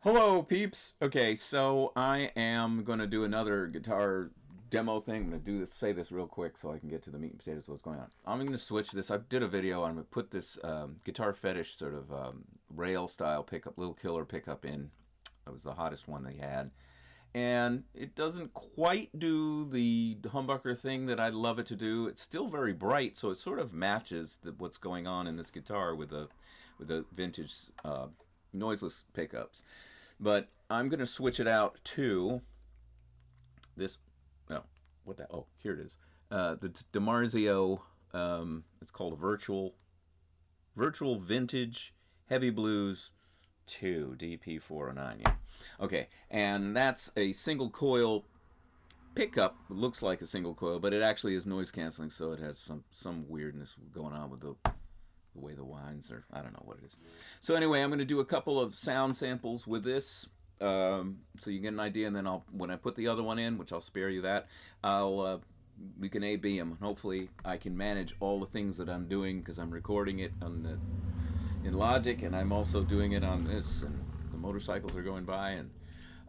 Hello, peeps. Okay, so I am going to do another guitar demo thing. I'm going to say this real quick so I can get to the meat and potatoes of what's going on. I'm going to switch this. I did a video. I'm going to put this Guitar Fetish sort of rail style pickup, little killer pickup in. It was the hottest one they had. And it doesn't quite do the humbucker thing that I'd love it to do. It's still very bright, so it sort of matches what's going on in this guitar with the vintage noiseless pickups. But I'm going to switch it out to this. Oh, what that? Oh, here it is. The Dimarzio. It's called a virtual vintage heavy blues 2 DP409. Yeah. Okay, and that's a single coil pickup. It looks like a single coil, but it actually is noise canceling, so it has some weirdness going on with the way the winds are. I don't know what it is. So anyway, I'm going to do a couple of sound samples with this, so you get an idea, and then when I put the other one in, which I'll spare you that, we can A/B them. Hopefully, I can manage all the things that I'm doing because I'm recording it in Logic, and I'm also doing it on this, and the motorcycles are going by,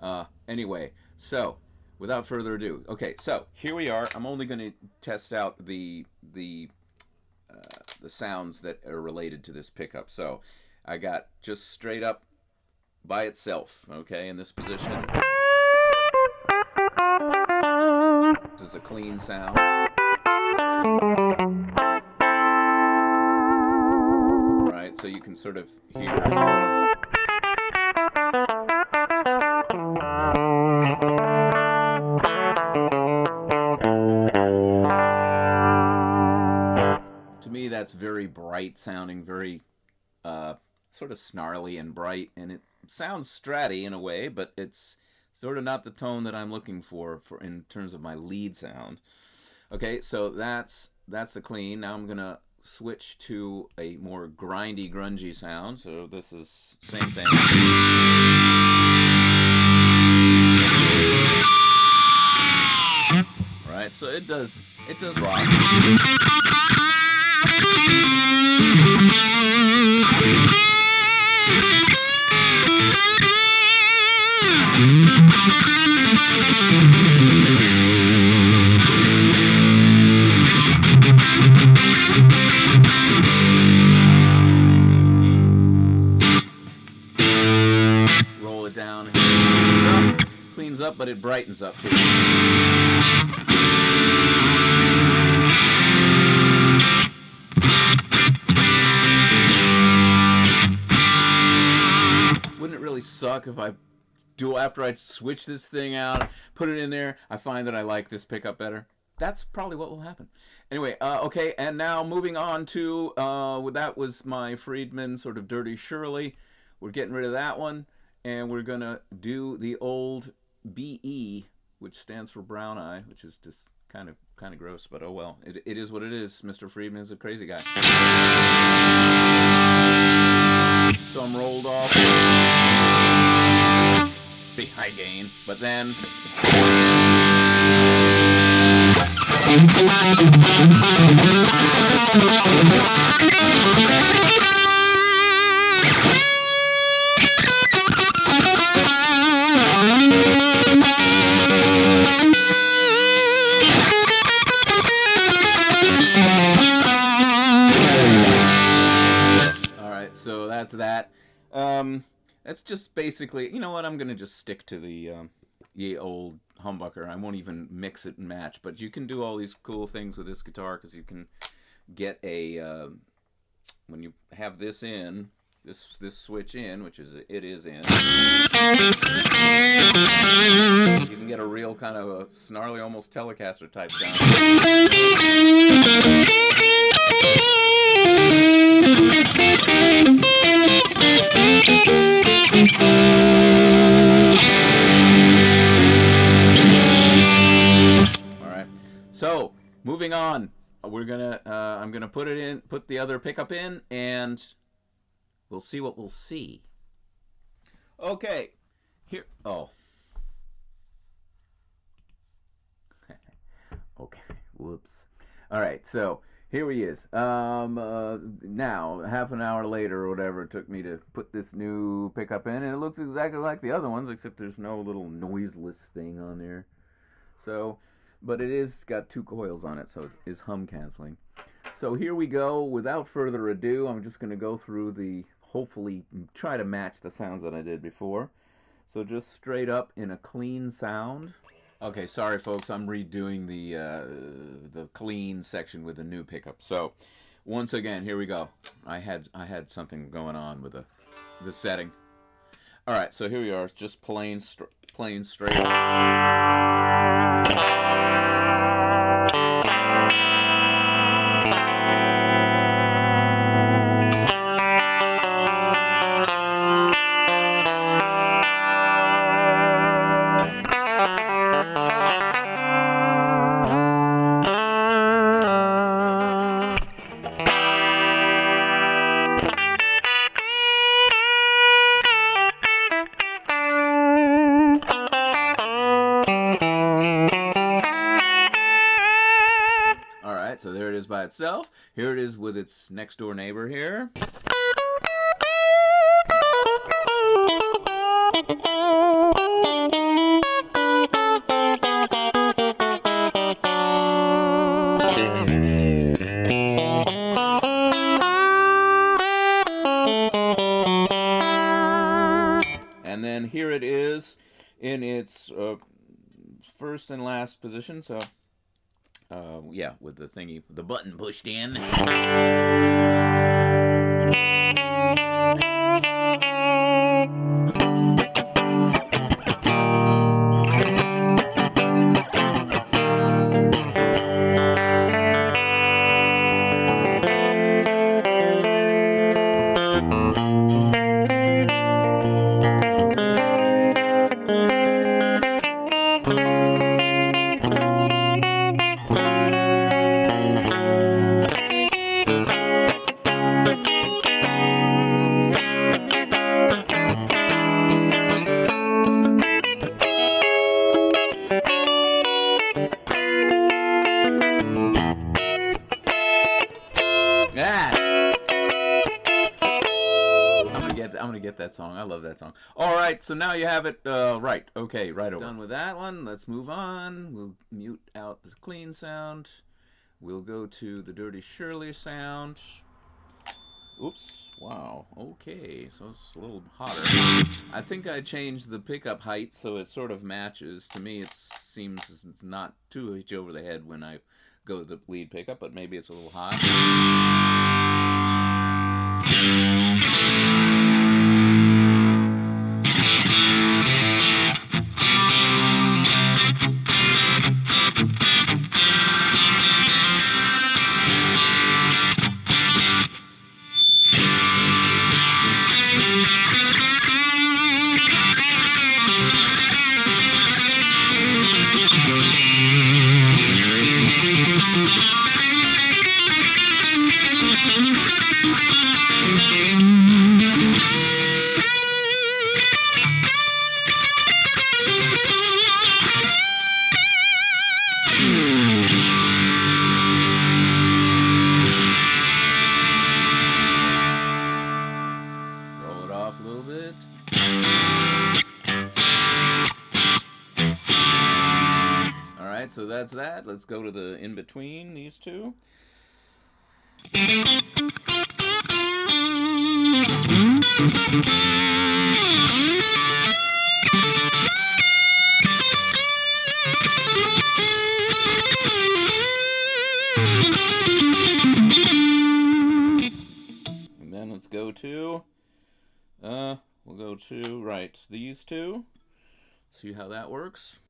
and anyway, so without further ado, okay, so here we are. I'm only going to test out the sounds that are related to this pickup. So I got just straight up by itself, okay, in this position. This is a clean sound. Right, so you can sort of hear. To me, that's very bright sounding, very sort of snarly and bright, and it sounds stratty in a way, but it's sort of not the tone that I'm looking for in terms of my lead sound. Okay, so that's the clean. Now I'm gonna switch to a more grindy, grungy sound. So this is same thing. Right, so it does rock. Roll it down. It cleans up, but it brightens up too. Wouldn't it really suck if after I switch this thing out, put it in there, I find that I like this pickup better? That's probably what will happen. Anyway, okay, and now moving on to, that was my Friedman sort of Dirty Shirley. We're getting rid of that one, and we're going to do the old BE, which stands for Brown Eye, which is just kind of gross, but oh well. It is what it is. Mr. Friedman is a crazy guy. So I'm rolled off. Be high gain, but then all right, so that's that. That's just basically, you know what, I'm going to just stick to the ye old humbucker. I won't even mix it and match, but you can do all these cool things with this guitar because you can get a, when you have this in, this switch in, which is, it is in, you can get a real kind of a snarly, almost Telecaster type sound. Alright, so moving on, we're gonna I'm gonna put the other pickup in, and we'll see what we'll see. Okay, here, oh. Okay, whoops. Alright, so Here he is. Now, half an hour later or whatever, it took me to put this new pickup in, and it looks exactly like the other ones, except there's no little noiseless thing on there. So, but it is got 2 coils on it, so it is hum canceling. So here we go. Without further ado, I'm just going to go through hopefully try to match the sounds that I did before. So just straight up in a clean sound. Okay, sorry folks, I'm redoing the clean section with a new pickup. So once again, here we go. I had something going on with the setting. All right, so here we are, just plain straight. So there it is by itself. Here it is with its next door neighbor here. And then here it is in its first and last position. So yeah, with the button pushed in. I'm gonna get that song. I love that song. All right, so now you have it right. Okay, right over. Done with that one. Let's move on. We'll mute out the clean sound. We'll go to the dirty Shirley sound. Oops. Wow. Okay, so it's a little hotter. I think I changed the pickup height so it sort of matches. To me, it seems it's not too much over the head when I go to the lead pickup, but maybe it's a little hot. So that's that. Let's go to the in between these two. And then let's go to we'll go to right these two. See how that works.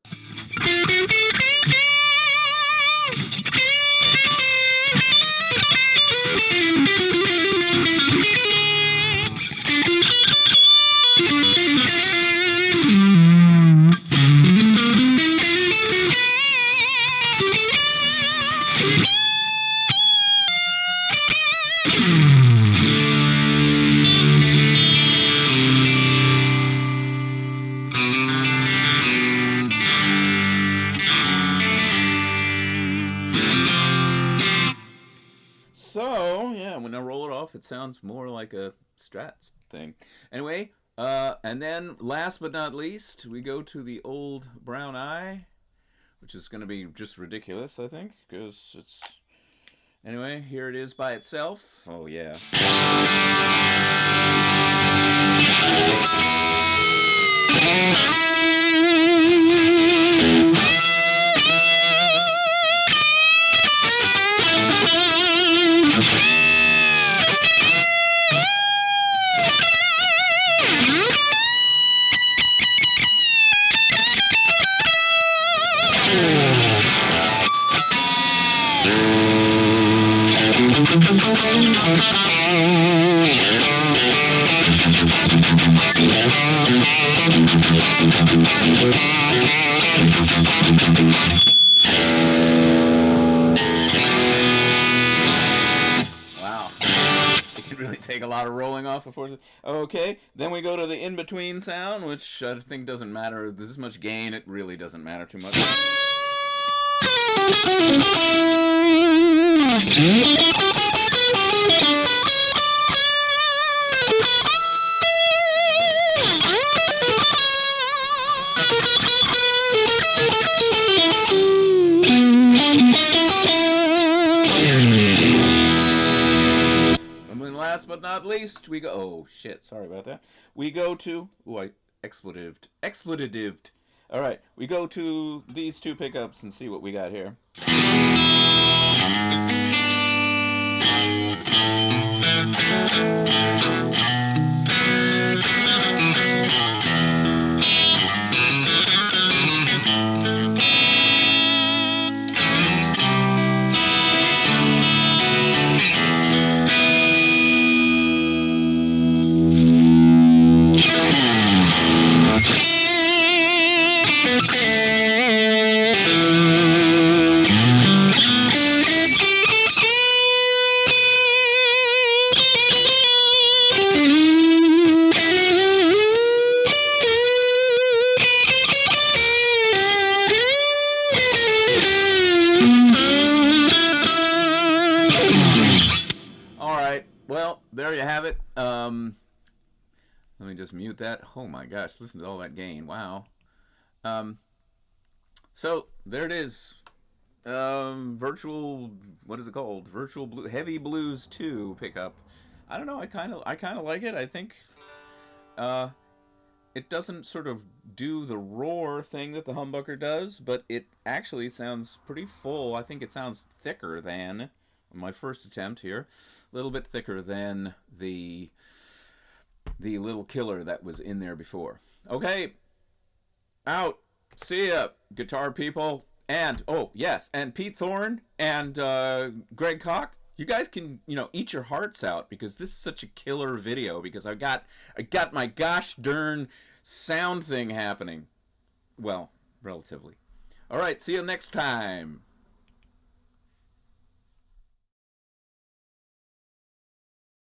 off, it sounds more like a Strat thing. Anyway, and then last but not least, we go to the old Brown Eye, which is going to be just ridiculous, I think, because it's... Anyway, here it is by itself. Oh, yeah. Wow. It can really take a lot of rolling off before... Okay, then we go to the in-between sound, which I think doesn't matter. This much gain, it really doesn't matter too much. Last but not least, we go... Oh, shit. Sorry about that. We go to... Ooh, I expletived. All right. We go to these two pickups and see what we got here. Well, there you have it. Let me just mute that. Oh my gosh, listen to all that gain. Wow. So there it is. Virtual, what is it called? Virtual Blue, Heavy Blues 2 pickup. I don't know. I kind of like it. I think it doesn't sort of do the roar thing that the humbucker does, but it actually sounds pretty full. I think it sounds thicker than my first attempt here. A little bit thicker than the little killer that was in there before. Okay, out. See ya, guitar people. And, oh, yes, and Pete Thorne and Greg Koch, you guys can, eat your hearts out, because this is such a killer video, because I got my gosh darn sound thing happening. Well, relatively. All right, see you next time.